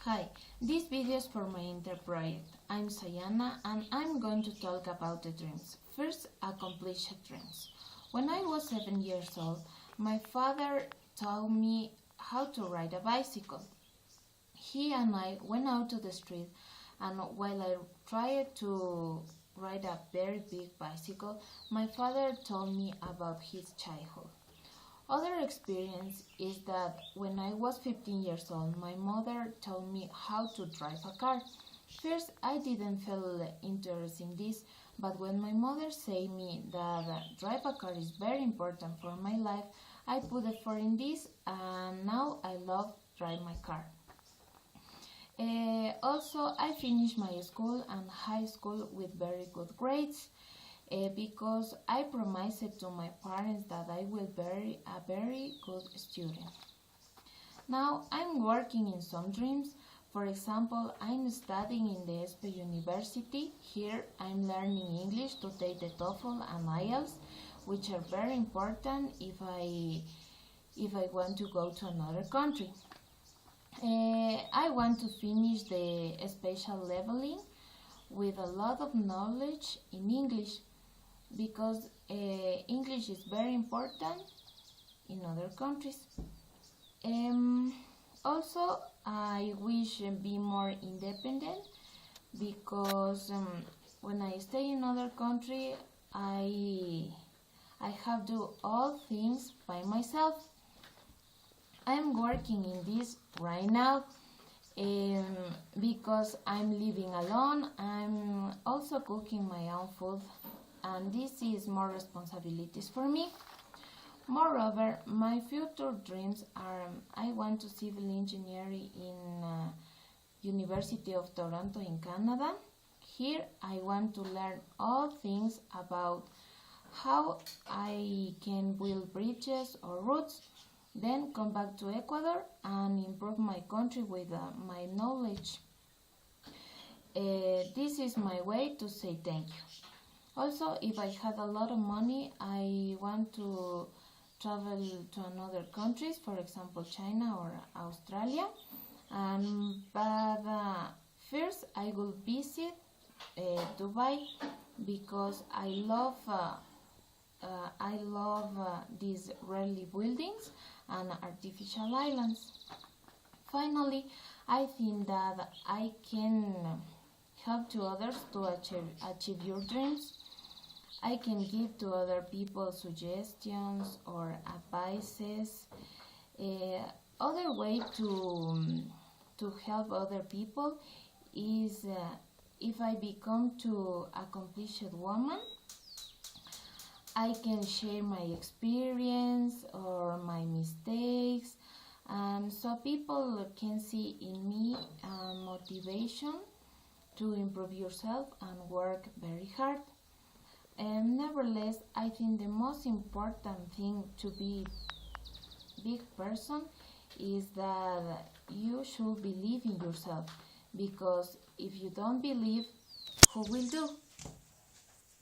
Hi, this video is for my interproject. I'm Sayana and I'm going to talk about the dreams. First, accomplished dreams. When I was 7 years old, my father taught me how to ride a bicycle. He and I went out to the street, and while I tried to ride a very big bicycle, my father told me about his childhood. Other experience is that when I was 15 years old, my mother told me how to drive a car. First, I didn't feel interest in this, but when my mother said me that drive a car is very important for my life, I put effort in this, and now I love drive my car. Also, I finished my school and high school with very good grades. Because I promised to my parents that I will be a very good student. Now I'm working in some dreams. For example, I'm studying in the ESPE University. Here I'm learning English to take the TOEFL and IELTS, which are very important if I want to go to another country. I want to finish the special leveling with a lot of knowledge in English, because English is very important in other countries. Also, I wish to be more independent, because when I stay in other country, I have to do all things by myself. I'm working in this right now. Because I'm living alone, I'm also cooking my own food, and this is more responsibilities for me. Moreover, my future dreams are I want to civil engineering in University of Toronto in Canada. Here I want to learn all things about how I can build bridges or roads, then come back to Ecuador and improve my country with my knowledge. This is my way to say thank you. Also, if I had a lot of money, I want to travel to another countries, for example, China or Australia. But first, I will visit Dubai, because I love these really buildings and artificial islands. Finally, I think that I can help to others to achieve your dreams. I can give to other people suggestions or advices. Other way to help other people is if I become to accomplished woman, I can share my experience or my mistakes, and so people can see in me motivation to improve yourself and work very hard. And nevertheless, I think the most important thing to be big person is that you should believe in yourself, because if you don't believe, who will do?